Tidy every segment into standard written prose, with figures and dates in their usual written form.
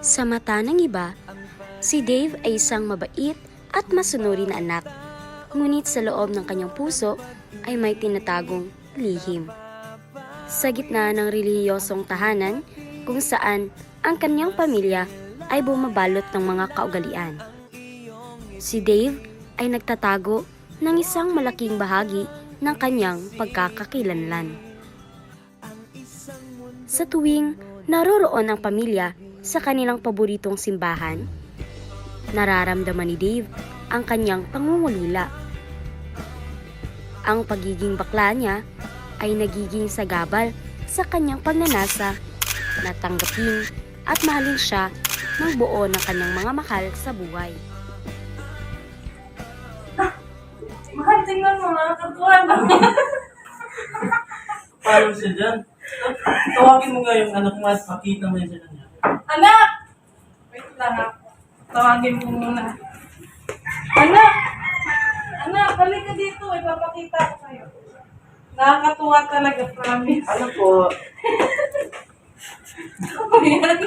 Sa mata ng iba, si Dave ay isang mabait at masunuri na anak. Ngunit sa loob ng kanyang puso ay may tinatagong lihim. Sa gitna ng relihiyosong tahanan kung saan ang kanyang pamilya ay bumabalot ng mga kaugalian. Si Dave ay nagtatago ng isang malaking bahagi ng kanyang pagkakakilanlan. Sa tuwing naroroon ang pamilya sa kanilang paboritong simbahan, nararamdaman ni Dave ang kanyang pangungulila. Ang pagiging bakla niya ay nagiging sagabal sa kanyang pagnanasa na tanggapin at mahalin siya ng buo ng kanyang mga mahal sa buhay. Mahal, tingnan mo, nakakatuwa na. Paano siya dyan? Tawagin mo nga yung anak mo at pakita mo yun sa kanya. Anak! Wait lang ha. Tawagin mo muna. Anak! Anak, balik ka dito. Ipapakita ko sa'yo. Nakakatuwa talaga, promise. Ano po? Ano yan?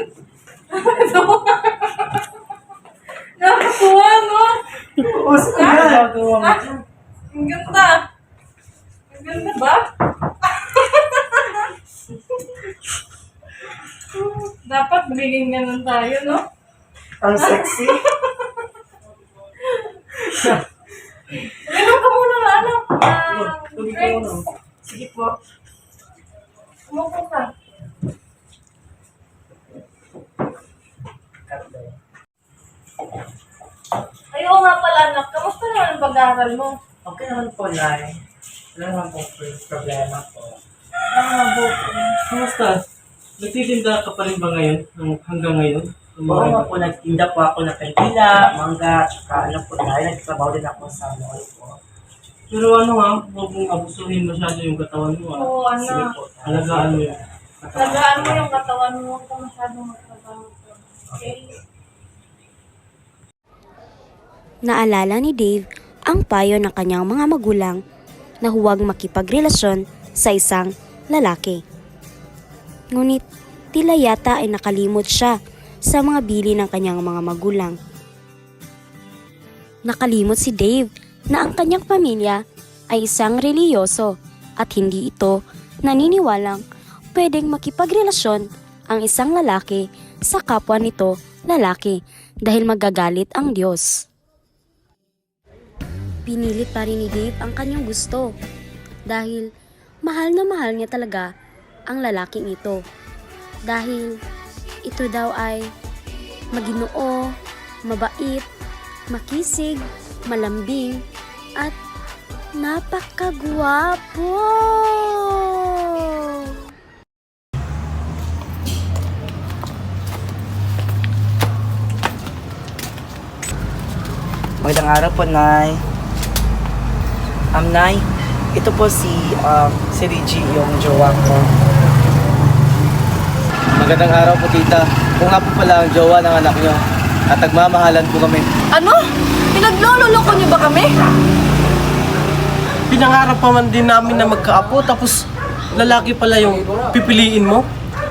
Nakakatuwa, no? Gusto na! Nagagawa mo Ah, dyan. ang ganda. Ang ganda ba? Dapat magiging ganun tayo, no? Ang sexy. Inom ka muna na, ano? Tubig ko Drinks. na. Sige po. Umupo ka. Ay, oo nga pala, anak. Kamusta naman ang pag-aaral mo? Okay naman po, Nay. Wala naman po problema po. Mabuti. Kumusta? Nagtitinda ka pa rin ba ngayon? Hanggang ngayon? Oo nga po, nagtinda po ako ng kandila, mangga, tsaka ano po, dahil nagtrabaho din ako sa mall po. Pero ano ha, huwag mong abusuhin masyado yung katawan mo ha. Oo, Sige anak. po. Alagaan mo yun. Tagaan mo yung katawan mo. Huwag ka masyadong magtrabaho. Okay? Naalala ni Dave ang payo ng kanyang mga magulang na huwag makipagrelasyon sa isang lalaki. Ngunit tila yata ay nakalimot siya sa mga bili ng kanyang mga magulang. Nakalimot si Dave na ang kanyang pamilya ay isang reliyoso at hindi ito naniniwalang pwedeng makipagrelasyon ang isang lalaki sa kapwa nito lalaki dahil magagalit ang Diyos. Pinilit pa rin ni Dave ang kanyang gusto dahil mahal na mahal niya talaga ang lalaking ito. Dahil ito daw ay maginoo, mabait, makisig, malambing, at napakagwapo! Magandang araw po, Nay. Nay, ito po si Reggie, yung jowa ko. Magandang araw po, tita. Kung nga po pala ang jowa ng anak nyo at nagmamahalan po kami. Ano? Pinaglololoko niyo ba kami? Pinangarap pa man din namin na magkaapo tapos lalaki pala yung pipiliin mo.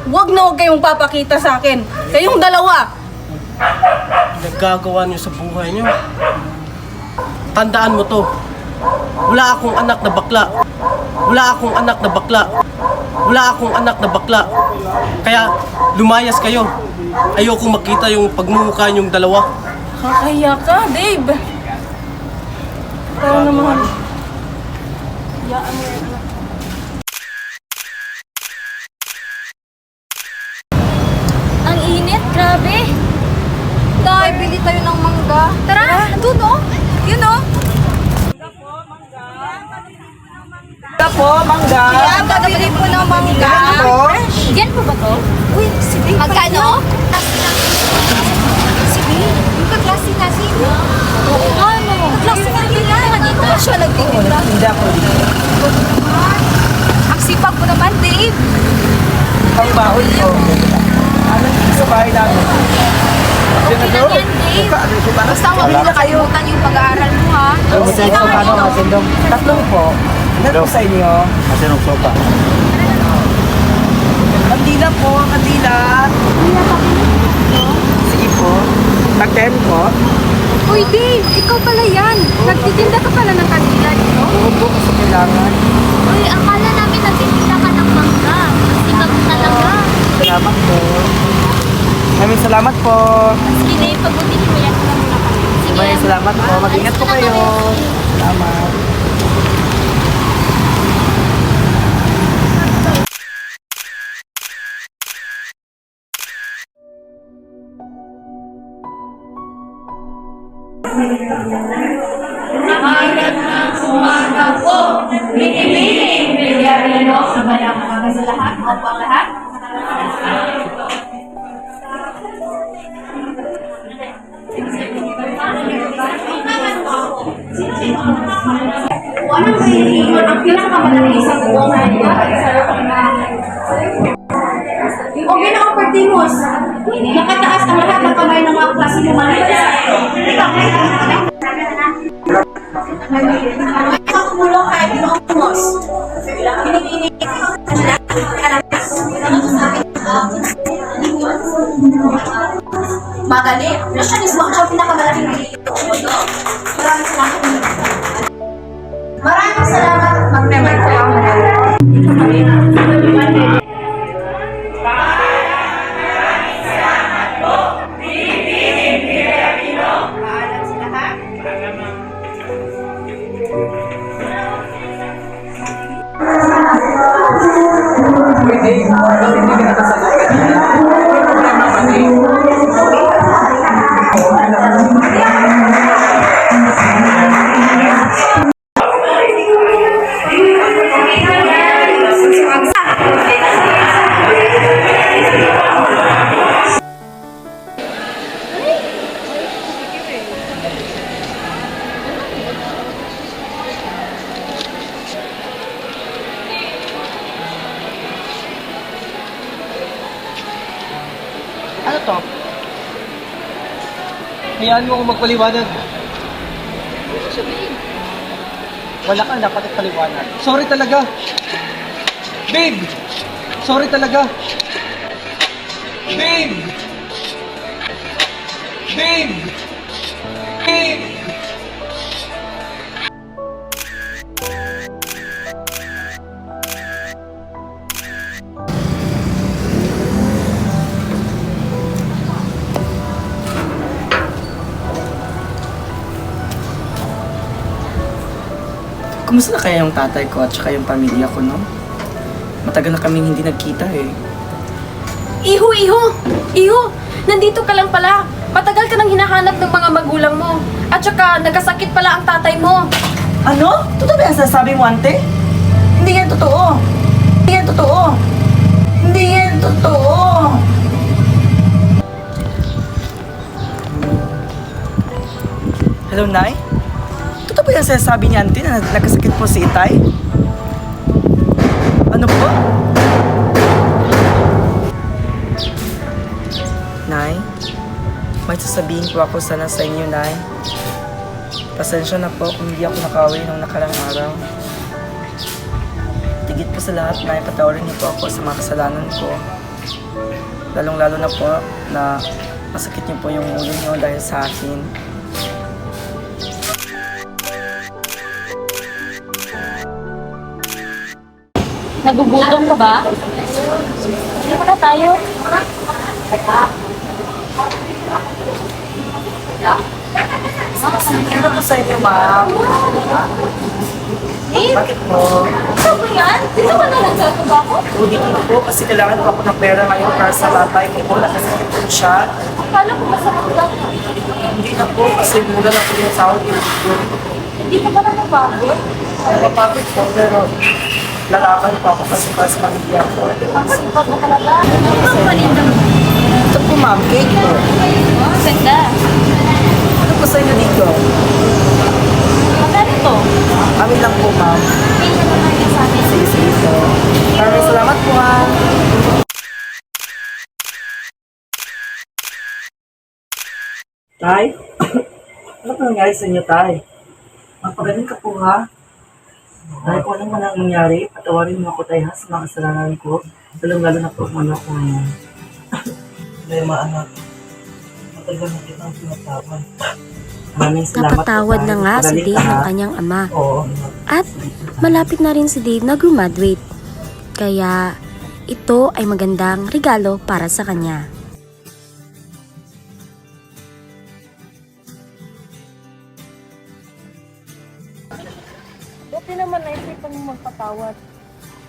Huwag na huwag kayong papakita sa akin. Kayong dalawa. Nagagawa niyo sa buhay niyo. Tandaan mo to. Wala akong anak na bakla. Wala akong anak na bakla. Wala akong anak na bakla. Kaya lumayas kayo. Ayokong makita yung pagmumukha niyong dalawa. Kakaya ka, Dave. Ikaw naman. Yaan mo yung anak. Ang init, grabe. Tay, bili tayo ng mangga. Tara, doon oh. Yun oh. Ito po, mangga. Yan, pabili po ng mangga. Ito. Yan po ba to? Uy, si Dave. Magkano? Si Dave. Yung kaklase natin. Oo nga, no. Kaklase natin nga dito. Kaya siya nagtitinda. Hindi ako dito. Ang sipag mo naman, Dave. Pagbaon ko. Ano dito sa bahay namin? Okay lang yan, Dave. Basta huwag mo nakalimutan yung pag-aaral mo, ha? Tatlong po. Ilan po sa inyo? Masinong sopa. Kandila po, kandila. Sige po. Tag-10 po. Uy, Dave, ikaw pala yan. Nagtitinda ka pala ng kanila dito. Oo po, kasi kailangan. Uy, akala namin nagtitinda ka ng mangga. Masipag mo talaga. Salamat po. Maraming salamat po. Sige, Dave, pagbutihin mo yan. Muna kami. Sige. Maraming salamat po. Mag-ingat po kayo. Salamat. O pinaka-partimos, nakataas ang lahat ng kamay ng mga klase ng mga Pagkulong kahit pinakamos. Magaling. Nationalism ang siyang pinakamalaking dito. Maraming salamat. Maraming salamat. Mag-member ko ang Ano to? Hayaan mo akong magpaliwanag. Wala ka, dapat ipaliwanag. Sorry talaga. Babe! Sorry talaga. Babe! Babe! Babe! Kumusta na kaya yung tatay ko at saka yung pamilya ko, no? Matagal na kaming hindi nagkita eh. Iho! Iho! Nandito ka lang pala. Matagal ka nang hinahanap ng mga magulang mo. At saka, nagkasakit pala ang tatay mo. Ano? Totoo ba yung sasabi mo, ante? Hindi yan totoo. Hindi yan totoo. Hindi yan totoo. Hello, Nay? Totoo ba yung sinasabi ni Auntie na nagkasakit po si Itay? Ano po? Nay, may sasabihin po ako sana sa inyo, Nay. Pasensya na po kung hindi ako nakauwi nung nakarang araw. Tigit po sa lahat, Nay, patawarin niyo po ako sa mga kasalanan ko. Lalong-lalo na po na masakit niyo po yung ulo niyo dahil sa akin. Nagugutom ka ba? Hindi pa na tayo. Ano po sa inyo, ma'am? Bakit po? Ano ba yan? Dito ka na nagsatrabaho? Hindi po kasi kailangan ko ako ng pera ngayon para sa tatay ko po. Nakasakit po siya. Akala ko masakit lang. Hindi na po kasi mula na po yung sahod ko. Hindi ka ba na napagod? Mapapagod po pero lalakan po ako kasi para sa pamilya ko. Ang sipag mo talaga. Ano ang paninda mo? Ito po, ma'am, cake po. Oh, ganda. Ano po sa inyo dito? Magkano to? Kami lang po, ma'am. Pay ka naman niya sa amin. Sige, sige po. Maraming salamat po, ma'am. Tay? Ano po nangyari sa inyo, Tay? Magpagaling ka po, ha? Dahil kung ano man ang nangyari, patawarin mo ako, Tay, ha, sa mga kasalanan ko. Lalong-lalo na po kung ano ako ngayon. Dahil maanak, matagal na kitang tinatawag. Maraming salamat po, Napatawad Tay. na nga si Magaling Dave ka, ng ha? kanyang ama. Oo. At malapit na rin si Dave na graduate. Kaya ito ay magandang regalo para sa kanya. Buti naman naisipan mo magpatawad.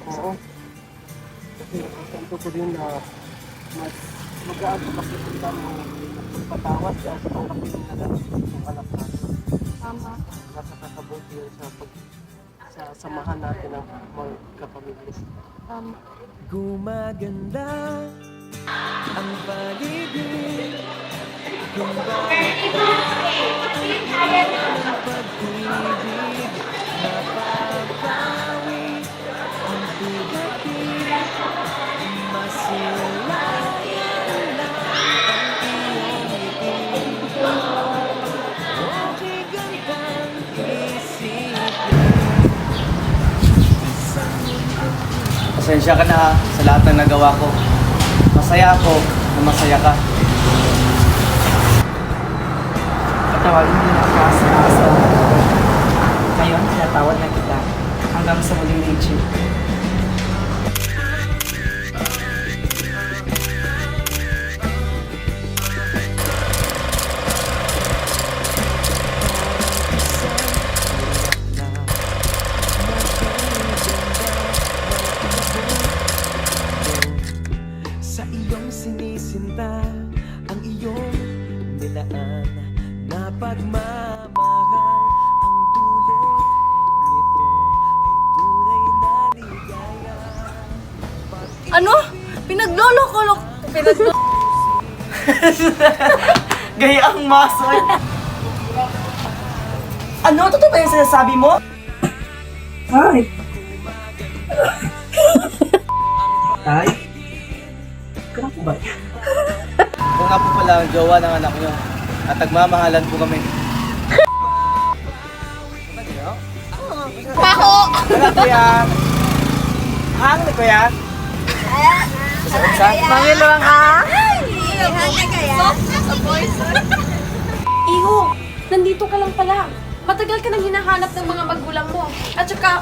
Oo. Kasi ito ko din na mas magaan pa kasi sila mo patawad at pangkapin na lang yung anak natin. Tama. Nasa kakabuti yun sa samahan natin ng mga kapamilya. Tama. Gumaganda ang paligid kung bakit ng pag-ibig napapawi ang tugatid masilayan lang ang iyong ngiti okay gandang isip Pasensya ka na ha, sa lahat ng nagawa ko. Masaya ako na masaya ka. Patawarin mo na ako sa kaso. Ngayon, tinatawad na kita. Hanggang sa muling Rachel. sa iyong sinisinta ang iyong nilaan na pagmamahal ang dulot nito ay tunay na ligaya. Ano? Pinaglolo-kolok. Gayang masoy! Ano? Totoo ba yung sinasabi mo? Ay! Tay? Kaya po ba? Ako nga po pala ang jowa ng anak nyo. At nagmamahalan po kami. Paho! Ano kuya? Hang ni kuya? Mangiluang ha? Iho, nandito ka lang pala. Matagal ka nang hinahanap ng mga magulang mo. At saka,